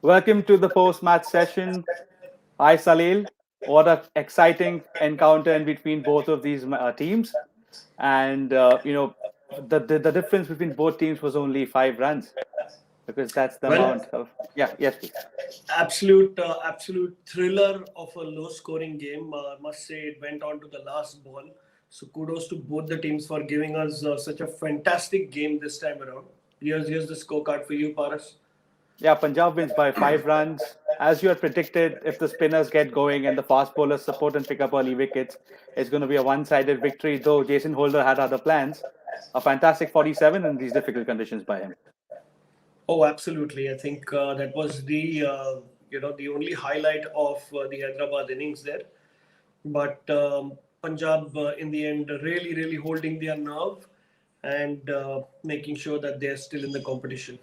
Welcome to the post-match session. Hi, Salil. What an exciting encounter in between both of these teams. And, the difference between both teams was only 5 runs because that's the Well, amount of. Yeah, yes, please. absolute thriller of a low-scoring game. I must say it went on to the last ball. So kudos to both the teams for giving us such a fantastic game this time around. Here's the scorecard for you, Paras. Yeah, Punjab wins by 5 runs. As you had predicted, if the spinners get going and the fast bowlers support and pick up early wickets, it's going to be a one-sided victory, though Jason Holder had other plans. A fantastic 47 in these difficult conditions by him. Oh, absolutely. I think that was the only highlight of the Hyderabad innings there. But Punjab, in the end, really holding their nerve and making sure that they're still in the competition.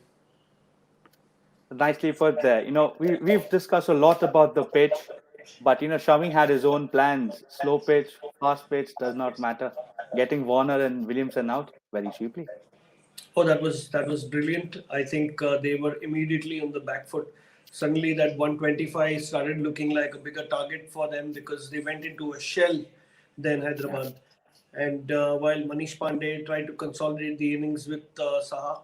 Nicely put there. We've discussed a lot about the pitch, but Shami had his own plans. Slow pitch, fast pitch does not matter. Getting Warner and Williamson out very cheaply. Oh, that was brilliant. I think they were immediately on the back foot. Suddenly, that 125 started looking like a bigger target for them because they went into a shell than Yeah. Hyderabad. And while Manish Pandey tried to consolidate the innings with Saha,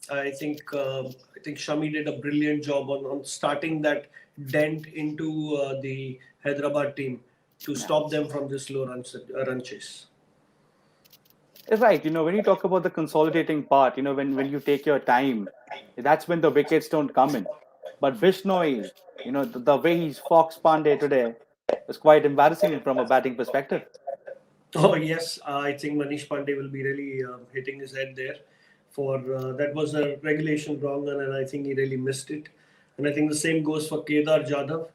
I think Shami did a brilliant job on starting that dent into the Hyderabad team to Yeah. stop them from this low run chase. Right. When you talk about the consolidating part, when you take your time, that's when the wickets don't come in. But Bishnoi, the way he's Fox Pandey today is quite embarrassing from a batting perspective. Oh yes, I think Manish Pandey will be really hitting his head there. For that was a regulation wrong, and I think he really missed it. And I think the same goes for Kedar Jadhav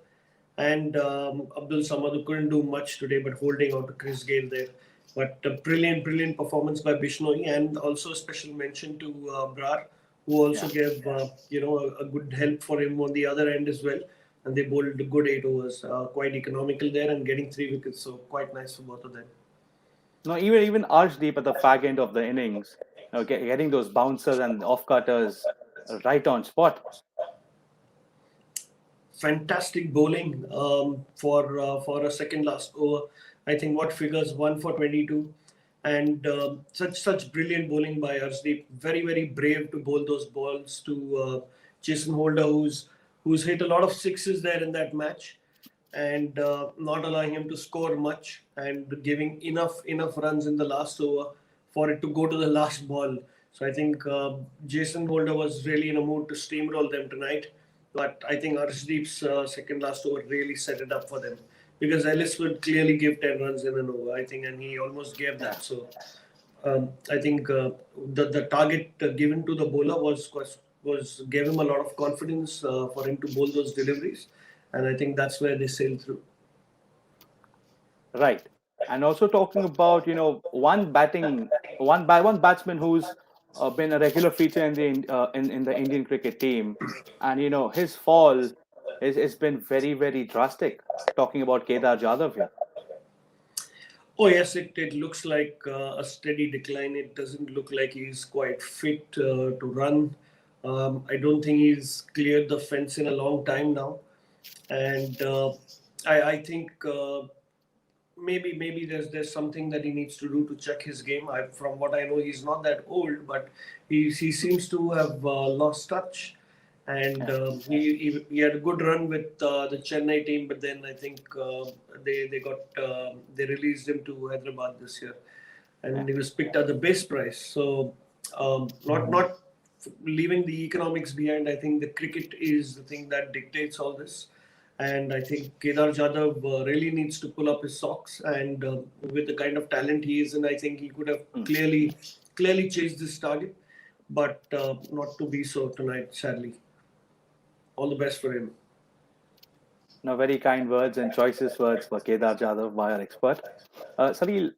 and Abdul Samad, who couldn't do much today, but holding out to Chris Gale there. But a brilliant performance by Bishnoi, and also a special mention to Brar, who also Yeah. gave a good help for him on the other end as well. And they bowled good 8 overs, quite economical there, and getting 3 wickets. So quite nice for both of them. No, even Arshdeep at the fag end of the innings, getting those bouncers and off cutters right on spot. Fantastic bowling for a second last over. I think what figures 1 for 22, and such brilliant bowling by Arshdeep. Very brave to bowl those balls to Jason Holder, who's hit a lot of sixes there in that match, and not allowing him to score much and giving enough runs in the last over for it to go to the last ball. So I think Jason Holder was really in a mood to steamroll them tonight. But I think Arshdeep's second last over really set it up for them because Ellis would clearly give 10 runs in an over, I think, and he almost gave Yeah. that. So I think the target given to the bowler was gave him a lot of confidence for him to bowl those deliveries, and I think that's where they sailed through. Right. And also talking about, one batsman who's been a regular feature in in the Indian cricket team, and his fall is been very drastic. Talking about Kedar Jadhav here. Oh yes, it looks like a steady decline. It doesn't look like he's quite fit to run. I don't think he's cleared the fence in a long time now, and I think maybe there's something that he needs to do to check his game. From what I know, he's not that old, but he seems to have lost touch. And Yeah. he had a good run with the Chennai team, but then I think they released him to Hyderabad this year, Yeah. and he was picked at the base price. So not leaving the economics behind. I think the cricket is the thing that dictates all this. And I think Kedar Jadhav really needs to pull up his socks. And with the kind of talent he is, and I think he could have Hmm. clearly chased this target, but not to be so tonight, sadly. All the best for him. No, very kind words and choicest words for Kedar Jadhav by our expert. Salil,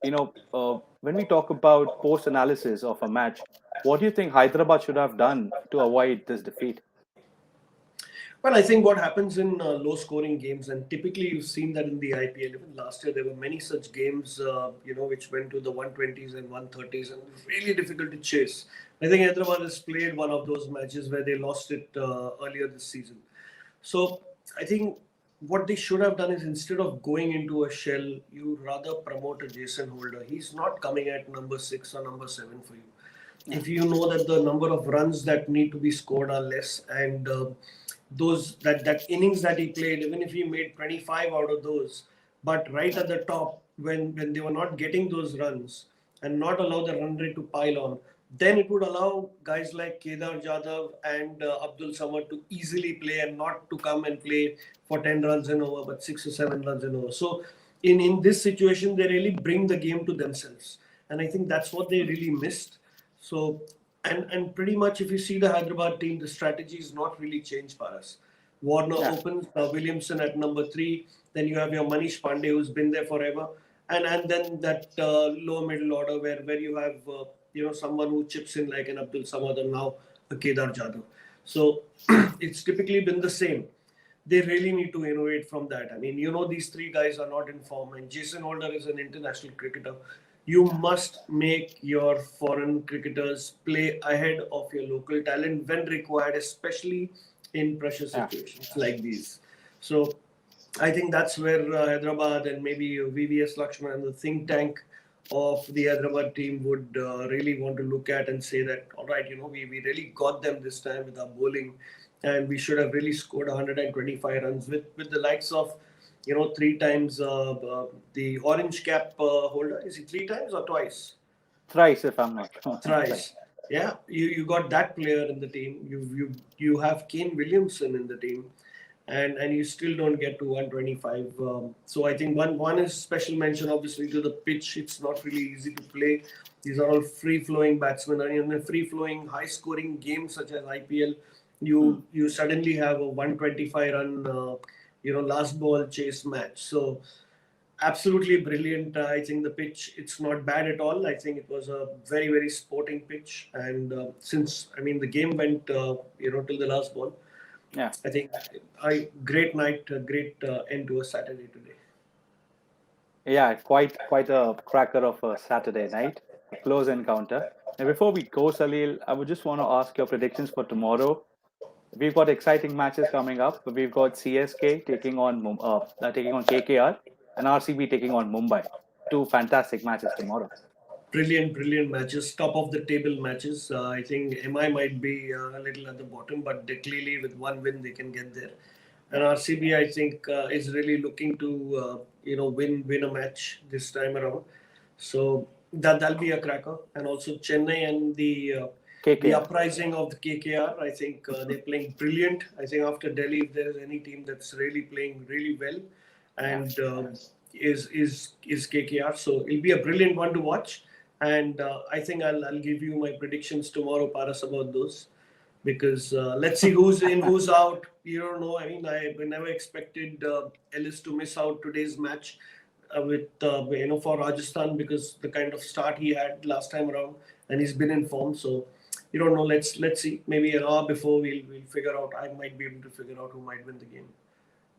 when we talk about post analysis of a match, what do you think Hyderabad should have done to avoid this defeat? Well, I think what happens in low-scoring games, and typically you've seen that in the IPL. Even last year, there were many such games, which went to the 120s and 130s, and really difficult to chase. I think Hyderabad has played one of those matches where they lost it earlier this season. So I think what they should have done is, instead of going into a shell, you rather promote a Jason Holder. He's not coming at number 6 or number 7 for you. Yeah. If you know that the number of runs that need to be scored are less, and those that innings that he played, even if he made 25 out of those, but right at the top, when they were not getting those runs and not allow the run rate to pile on, then it would allow guys like Kedar Jadhav and Abdul Samad to easily play, and not to come and play for 10 runs and over, but 6 or 7 runs and over. So in this situation, they really bring the game to themselves, and I think that's what they really missed. So, and pretty much, if you see the Hyderabad team, the strategy is not really changed for us. Warner Yeah. opens, Williamson at number 3. Then you have your Manish Pandey, who's been there forever, and then that lower middle order, where you have someone who chips in like an Abdul Samad, and now a Kedar Jadhav. So it's typically been the same. They really need to innovate from that. I mean, these three guys are not in form, and Jason Holder is an international cricketer. You must make your foreign cricketers play ahead of your local talent when required, especially in pressure Yeah. situations like these. So I think that's where Hyderabad and maybe VVS Lakshman and the think tank of the Hyderabad team would really want to look at and say that, all right, we really got them this time with our bowling, and we should have really scored 125 runs with the likes of, 3 times the orange cap holder. Is he 3 times or twice? Thrice, if I'm not wrong. Thrice. Yeah, you got that player in the team. You have Kane Williamson in the team, and you still don't get to 125. So I think one is special mention, obviously, to the pitch. It's not really easy to play. These are all free flowing batsmen, and in a free flowing, high scoring game such as IPL, you suddenly have a 125 run last ball chase match. So absolutely brilliant. I think the pitch, it's not bad at all. I think it was a very, very sporting pitch. And since, the game went, till the last ball, Yeah. I think great night, a great end to a Saturday today. Yeah, quite a cracker of a Saturday night, a close encounter. And before we go, Salil, I would just want to ask your predictions for tomorrow. We've got exciting matches coming up. We've got CSK taking on KKR, and RCB taking on Mumbai. Two fantastic matches tomorrow. Brilliant, brilliant matches, top of the table matches. I think MI might be a little at the bottom, but they clearly, with one win, they can get there. And RCB, I think, is really looking to win a match this time around. So that'll be a cracker. And also Chennai and the KKR. uprising of the KKR. I think they're playing brilliant. I think after Delhi, if there is any team that's really playing really well, and is KKR. So it'll be a brilliant one to watch. And I think I'll give you my predictions tomorrow, Paras, about those, because let's see who's in, who's out. You don't know. I mean, I never expected Ellis to miss out today's match with for Rajasthan, because the kind of start he had last time around, and he's been in form. So you don't know. Let's see. Maybe an hour before we'll figure out. I might be able to figure out who might win the game.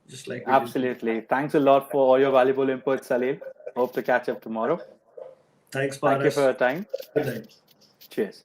Just like we did. Absolutely. Thanks a lot for all your valuable input, Salil. Hope to catch up tomorrow. Thanks, Thank you Paras. for your time. Good night. Cheers.